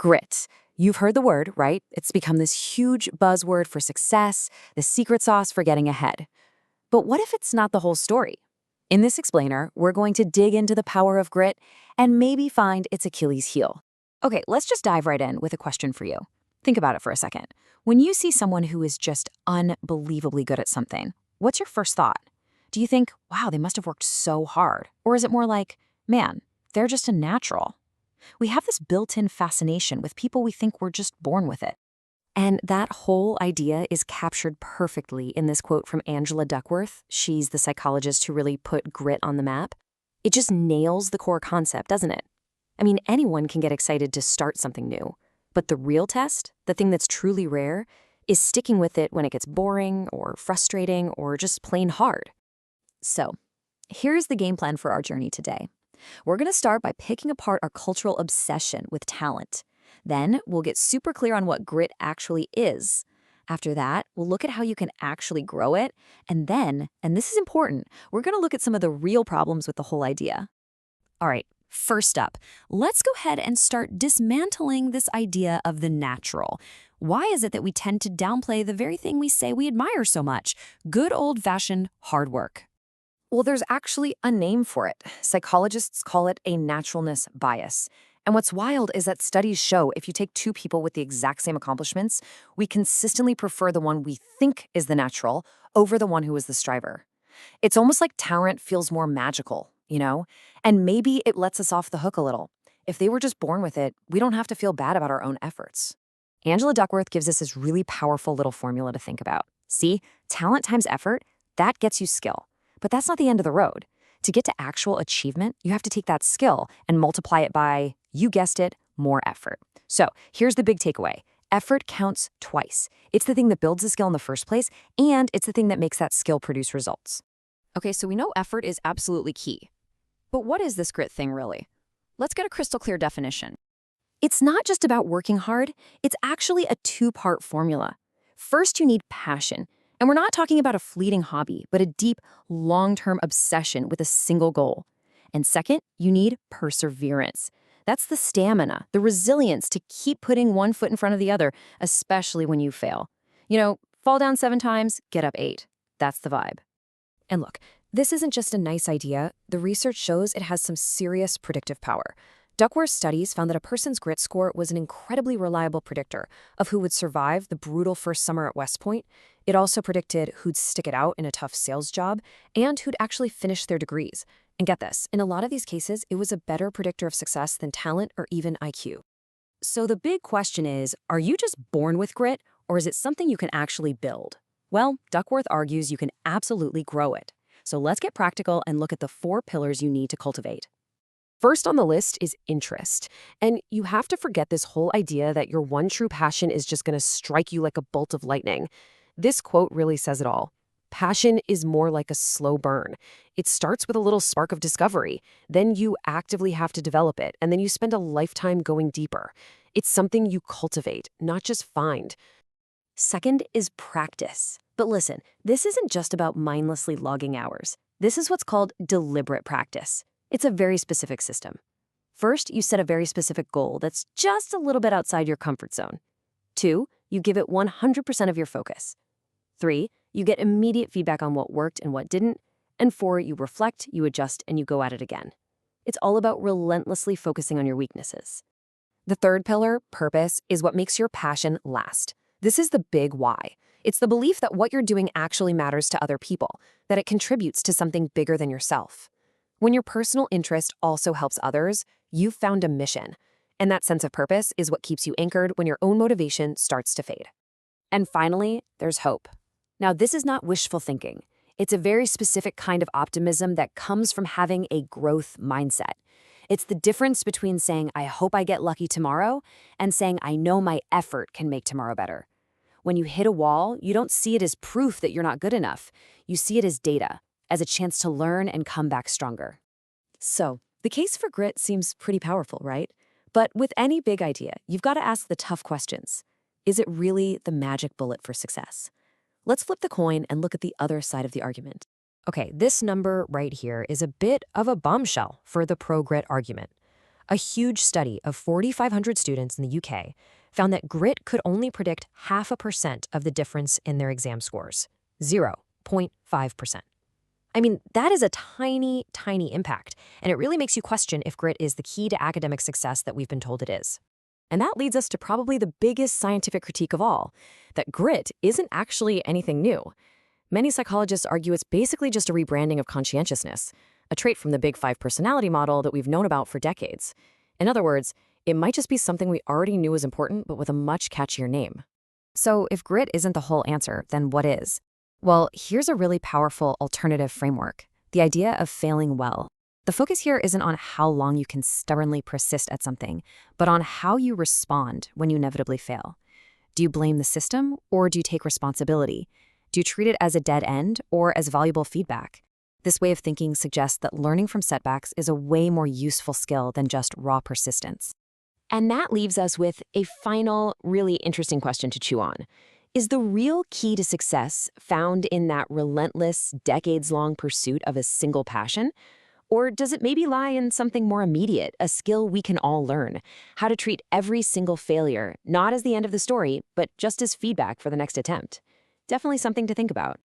Grit. You've heard the word, right? It's become this huge buzzword for success, the secret sauce for getting ahead. But what if it's not the whole story? In this explainer, we're going to dig into the power of grit and maybe find its Achilles heel. Okay, let's just dive right in with a question for you. Think about it for a second. When you see someone who is just unbelievably good at something, what's your first thought? Do you think, wow, they must have worked so hard? Or is it more like, man, they're just a natural? We have this built-in fascination with people we think we're just born with it. And that whole idea is captured perfectly in this quote from Angela Duckworth. She's the psychologist who really put grit on the map. It just nails the core concept, doesn't it? I mean, anyone can get excited to start something new. But the real test, the thing that's truly rare, is sticking with it when it gets boring or frustrating or just plain hard. So, here's the game plan for our journey today. We're going to start by picking apart our cultural obsession with talent. Then we'll get super clear on what grit actually is. After that, we'll look at how you can actually grow it. And then, and this is important, we're going to look at some of the real problems with the whole idea. All right, first up, let's go ahead and start dismantling this idea of the natural. Why is it that we tend to downplay the very thing we say we admire so much? Good old-fashioned hard work. Well, there's actually a name for it. Psychologists call it a naturalness bias. And what's wild is that studies show if you take two people with the exact same accomplishments, we consistently prefer the one we think is the natural over the one who is the striver. It's almost like talent feels more magical, you know? And maybe it lets us off the hook a little. If they were just born with it, we don't have to feel bad about our own efforts. Angela Duckworth gives us this really powerful little formula to think about. See, talent times effort, that gets you skill. But that's not the end of the road. To get to actual achievement, you have to take that skill and multiply it by, you guessed it, more effort. So here's the big takeaway. Effort counts twice. It's the thing that builds the skill in the first place, and it's the thing that makes that skill produce results. Okay, so we know effort is absolutely key. But what is this grit thing really? Let's get a crystal clear definition. It's not just about working hard. It's actually a two-part formula. First, you need passion. And we're not talking about a fleeting hobby, but a deep, long-term obsession with a single goal. And second, you need perseverance. That's the stamina, the resilience to keep putting one foot in front of the other, especially when you fail. You know, fall down 7 times, get up 8. That's the vibe. And look, this isn't just a nice idea. The research shows it has some serious predictive power. Duckworth's studies found that a person's grit score was an incredibly reliable predictor of who would survive the brutal first summer at West Point. It also predicted who'd stick it out in a tough sales job and who'd actually finish their degrees. And get this, in a lot of these cases, it was a better predictor of success than talent or even IQ. So the big question is, are you just born with grit, or is it something you can actually build? Well, Duckworth argues you can absolutely grow it. So let's get practical and look at the 4 pillars you need to cultivate. First on the list is interest. And you have to forget this whole idea that your one true passion is just going to strike you like a bolt of lightning. This quote really says it all. Passion is more like a slow burn. It starts with a little spark of discovery. Then you actively have to develop it, and then you spend a lifetime going deeper. It's something you cultivate, not just find. Second is practice. But listen, this isn't just about mindlessly logging hours. This is what's called deliberate practice. It's a very specific system. First, you set a very specific goal that's just a little bit outside your comfort zone. 2, you give it 100% of your focus. 3, you get immediate feedback on what worked and what didn't. And 4, you reflect, you adjust, and you go at it again. It's all about relentlessly focusing on your weaknesses. The third pillar, purpose, is what makes your passion last. This is the big why. It's the belief that what you're doing actually matters to other people, that it contributes to something bigger than yourself. When your personal interest also helps others, you've found a mission. And that sense of purpose is what keeps you anchored when your own motivation starts to fade. And finally, there's hope. Now, this is not wishful thinking. It's a very specific kind of optimism that comes from having a growth mindset. It's the difference between saying, I hope I get lucky tomorrow, and saying, I know my effort can make tomorrow better. When you hit a wall, you don't see it as proof that you're not good enough. You see it as data, as a chance to learn and come back stronger. So, the case for grit seems pretty powerful, right? But with any big idea, you've got to ask the tough questions. Is it really the magic bullet for success? Let's flip the coin and look at the other side of the argument. Okay, this number right here is a bit of a bombshell for the pro-grit argument. A huge study of 4,500 students in the UK found that grit could only predict 0.5% of the difference in their exam scores, 0.5%. I mean, that is a tiny, tiny impact, and it really makes you question if grit is the key to academic success that we've been told it is. And that leads us to probably the biggest scientific critique of all, that grit isn't actually anything new. Many psychologists argue it's basically just a rebranding of conscientiousness, a trait from the Big Five personality model that we've known about for decades. In other words, it might just be something we already knew was important, but with a much catchier name. So if grit isn't the whole answer, then what is? Well, here's a really powerful alternative framework, the idea of failing well. The focus here isn't on how long you can stubbornly persist at something, but on how you respond when you inevitably fail. Do you blame the system, or do you take responsibility? Do you treat it as a dead end or as valuable feedback? This way of thinking suggests that learning from setbacks is a way more useful skill than just raw persistence. And that leaves us with a final, really interesting question to chew on. Is the real key to success found in that relentless, decades-long pursuit of a single passion? Or does it maybe lie in something more immediate, a skill we can all learn? How to treat every single failure, not as the end of the story, but just as feedback for the next attempt. Definitely something to think about.